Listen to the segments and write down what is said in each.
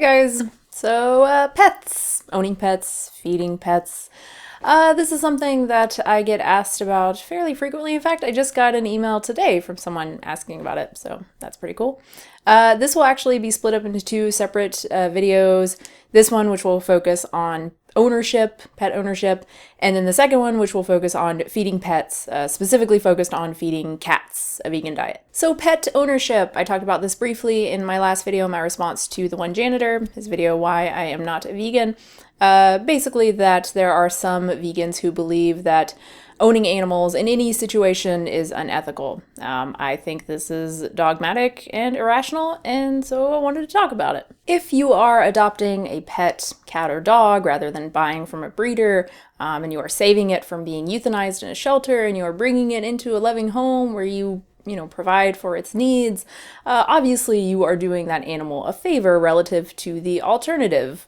Guys, so pets, owning pets, feeding pets. This is something that I get asked about fairly frequently. In fact, I just got an email today from someone asking about it, so that's pretty cool. This will actually be split up into two separate videos. This one, which will focus on ownership, pet ownership, and then the second one, which will focus on feeding pets, specifically focused on feeding cats a vegan diet. So pet ownership, I talked about this briefly in my last video, my response to the one janitor, his video, Why I Am Not a Vegan. Basically that there are some vegans who believe that owning animals in any situation is unethical. I think this is dogmatic and irrational, and so I wanted to talk about it. If you are adopting a pet, cat or dog, rather than buying from a breeder, and you are saving it from being euthanized in a shelter, and you are bringing it into a loving home where you provide for its needs, obviously you are doing that animal a favor relative to the alternative,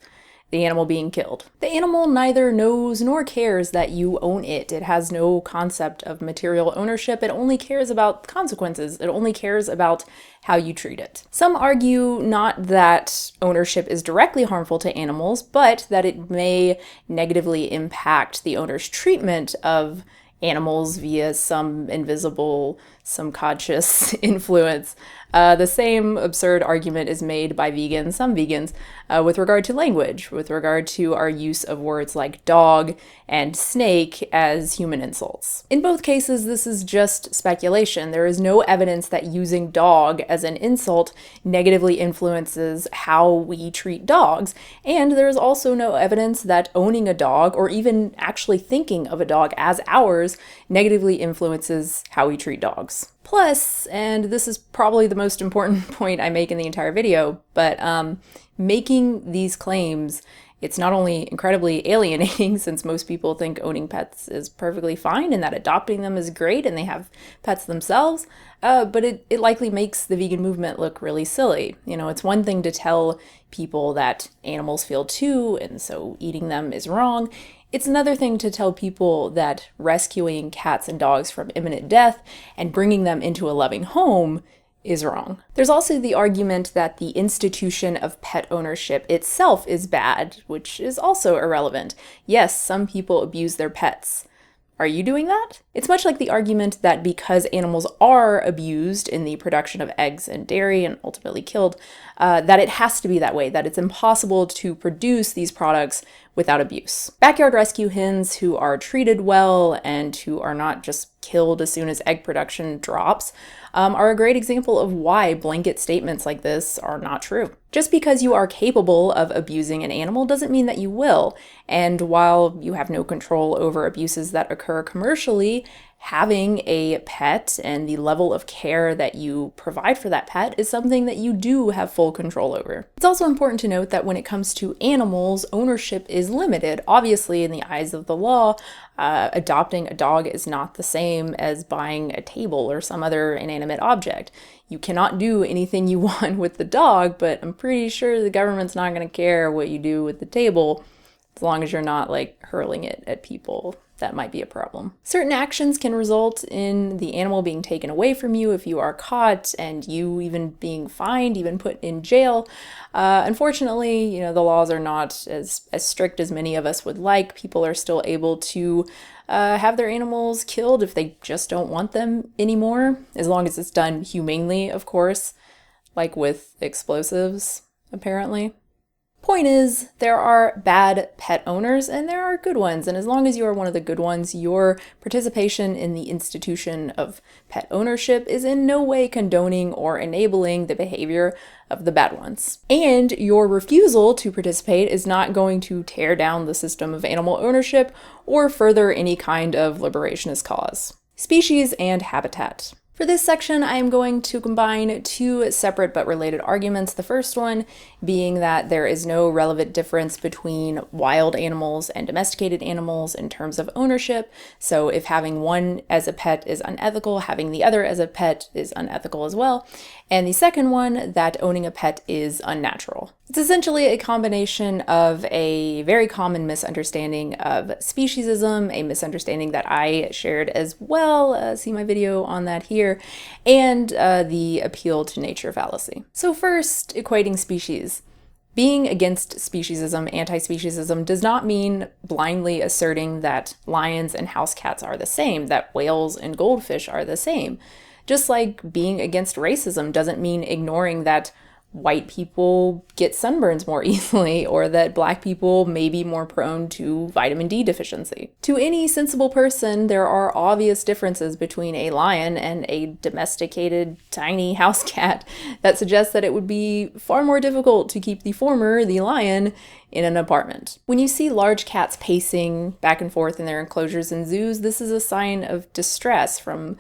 the animal being killed. The animal neither knows nor cares that you own it. It has no concept of material ownership. It only cares about consequences. It only cares about how you treat it. Some argue not that ownership is directly harmful to animals, but that it may negatively impact the owner's treatment of animals via some invisible, subconscious influence. The same absurd argument is made by vegans, some vegans, with regard to language, with regard to our use of words like dog and snake as human insults. In both cases, this is just speculation. There is no evidence that using dog as an insult negatively influences how we treat dogs. And there is also no evidence that owning a dog, or even actually thinking of a dog as ours, negatively influences how we treat dogs. Plus, and this is probably the most important point I make in the entire video, but making these claims, it's not only incredibly alienating since most people think owning pets is perfectly fine and that adopting them is great and they have pets themselves, but it likely makes the vegan movement look really silly. It's one thing to tell people that animals feel too, and so eating them is wrong. It's another thing to tell people that rescuing cats and dogs from imminent death and bringing them into a loving home is wrong. There's also the argument that the institution of pet ownership itself is bad, which is also irrelevant. Yes, some people abuse their pets. Are you doing that? It's much like the argument that because animals are abused in the production of eggs and dairy and ultimately killed, that it has to be that way, that it's impossible to produce these products without abuse. Backyard rescue hens who are treated well and who are not just killed as soon as egg production drops are a great example of why blanket statements like this are not true. Just because you are capable of abusing an animal doesn't mean that you will. And while you have no control over abuses that occur commercially, having a pet and the level of care that you provide for that pet is something that you do have full control over. It's also important to note that when it comes to animals, ownership is limited. Obviously, in the eyes of the law, adopting a dog is not the same as buying a table or some other inanimate object. You cannot do anything you want with the dog, but I'm pretty sure the government's not going to care what you do with the table as long as you're not hurling it at people. That might be a problem. Certain actions can result in the animal being taken away from you if you are caught, and you even being fined, even put in jail. Unfortunately, the laws are not as strict as many of us would like. People are still able to have their animals killed if they just don't want them anymore, as long as it's done humanely, of course, like with explosives, apparently. Point is, there are bad pet owners and there are good ones, and as long as you are one of the good ones, your participation in the institution of pet ownership is in no way condoning or enabling the behavior of the bad ones. And your refusal to participate is not going to tear down the system of animal ownership or further any kind of liberationist cause. Species and habitat. For this section, I am going to combine two separate but related arguments. The first one being that there is no relevant difference between wild animals and domesticated animals in terms of ownership. So if having one as a pet is unethical, having the other as a pet is unethical as well. And the second one, that owning a pet is unnatural. It's essentially a combination of a very common misunderstanding of speciesism, a misunderstanding that I shared as well, see my video on that here, and the appeal to nature fallacy. So first, equating species. Being against speciesism, anti-speciesism, does not mean blindly asserting that lions and house cats are the same, that whales and goldfish are the same. Just like being against racism doesn't mean ignoring that white people get sunburns more easily, or that black people may be more prone to vitamin D deficiency. To any sensible person, there are obvious differences between a lion and a domesticated tiny house cat that suggests that it would be far more difficult to keep the former, the lion, in an apartment. When you see large cats pacing back and forth in their enclosures in zoos, this is a sign of distress from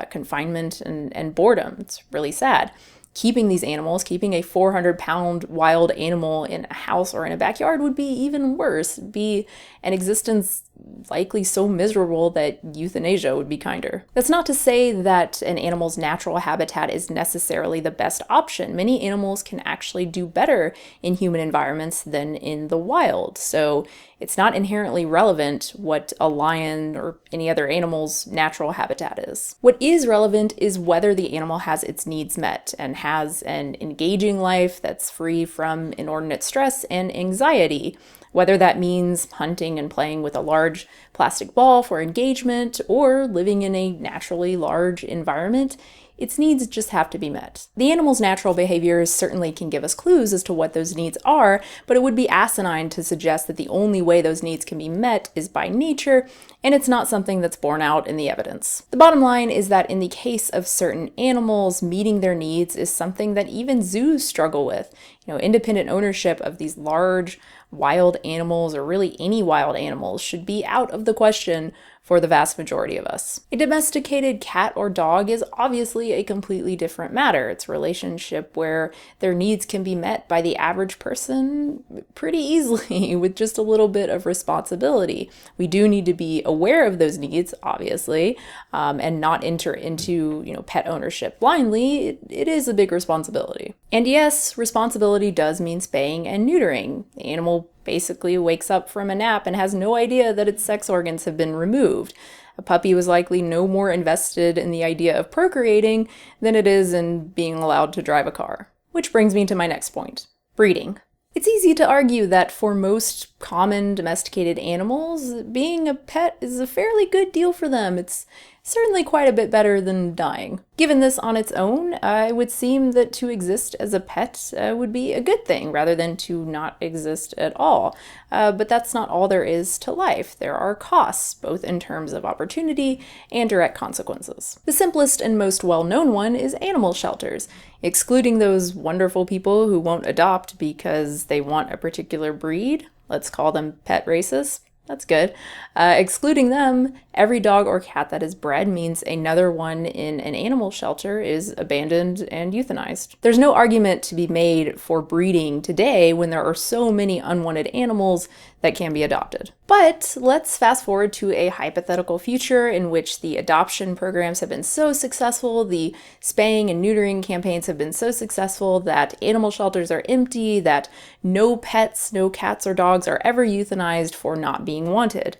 confinement and boredom. It's really sad. Keeping these animals, keeping a 400-pound wild animal in a house or in a backyard would be even worse. It'd be an existence likely so miserable that euthanasia would be kinder. That's not to say that an animal's natural habitat is necessarily the best option. Many animals can actually do better in human environments than in the wild. So it's not inherently relevant what a lion or any other animal's natural habitat is. What is relevant is whether the animal has its needs met and has an engaging life that's free from inordinate stress and anxiety. Whether that means hunting and playing with a large plastic ball for engagement or living in a naturally large environment, its needs just have to be met. The animal's natural behaviors certainly can give us clues as to what those needs are, but it would be asinine to suggest that the only way those needs can be met is by nature, and it's not something that's borne out in the evidence. The bottom line is that in the case of certain animals, meeting their needs is something that even zoos struggle with. Independent ownership of these large wild animals, or really any wild animals, should be out of the question for the vast majority of us. A domesticated cat or dog is obviously a completely different matter. It's a relationship where their needs can be met by the average person pretty easily with just a little bit of responsibility. We do need to be aware of those needs, obviously, and not enter into pet ownership blindly. It is a big responsibility. And yes, responsibility does mean spaying and neutering. The animal basically wakes up from a nap and has no idea that its sex organs have been removed. A puppy was likely no more invested in the idea of procreating than it is in being allowed to drive a car. Which brings me to my next point: breeding. It's easy to argue that for most common domesticated animals, being a pet is a fairly good deal for them. It's certainly quite a bit better than dying. Given this on its own, it would seem that to exist as a pet would be a good thing rather than to not exist at all. But that's not all there is to life. There are costs, both in terms of opportunity and direct consequences. The simplest and most well-known one is animal shelters, excluding those wonderful people who won't adopt because they want a particular breed. Let's call them pet racists. That's good. Excluding them, every dog or cat that is bred means another one in an animal shelter is abandoned and euthanized. There's no argument to be made for breeding today when there are so many unwanted animals that can be adopted. But let's fast forward to a hypothetical future in which the adoption programs have been so successful, the spaying and neutering campaigns have been so successful that animal shelters are empty, that no pets, no cats or dogs are ever euthanized for not being wanted.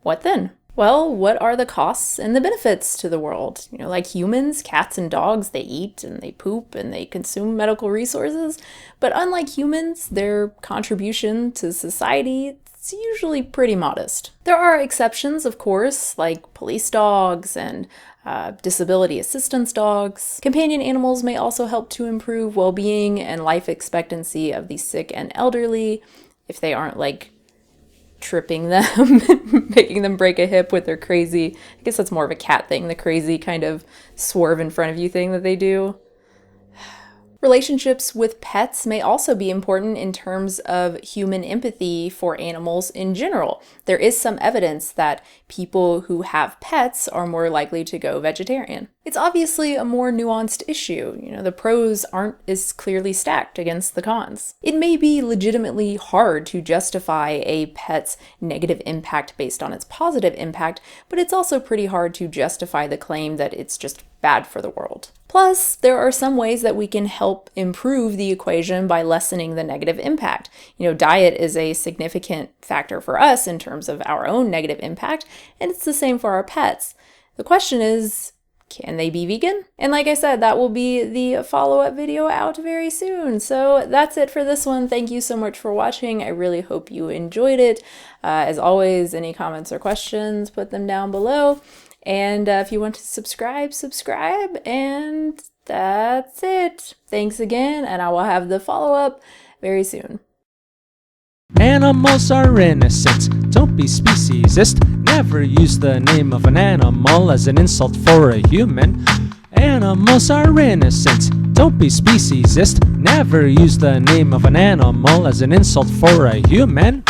What then? Well, what are the costs and the benefits to the world? Like humans, cats and dogs, they eat and they poop and they consume medical resources. But unlike humans, their contribution to society, it's usually pretty modest. There are exceptions, of course, like police dogs and disability assistance dogs. Companion animals may also help to improve well-being and life expectancy of the sick and elderly if they aren't tripping them, making them break a hip with their crazy, I guess that's more of a cat thing, the crazy kind of swerve in front of you thing that they do. Relationships with pets may also be important in terms of human empathy for animals in general. There is some evidence that people who have pets are more likely to go vegetarian. It's obviously a more nuanced issue. The pros aren't as clearly stacked against the cons. It may be legitimately hard to justify a pet's negative impact based on its positive impact, but it's also pretty hard to justify the claim that it's just bad for the world. Plus, there are some ways that we can help improve the equation by lessening the negative impact. Diet is a significant factor for us in terms of our own negative impact, and it's the same for our pets. The question is, Can they be vegan? And like I said, that will be the follow-up video out very soon. So that's it for this one. Thank you so much for watching. I really hope you enjoyed it. As always, any comments or questions, put them down below. And if you want to subscribe, subscribe. And that's it. Thanks again, and I will have the follow-up very soon. Animals are innocent, don't be speciesist. Never use the name of an animal as an insult for a human. Animals are innocent, don't be speciesist. Never use the name of an animal as an insult for a human.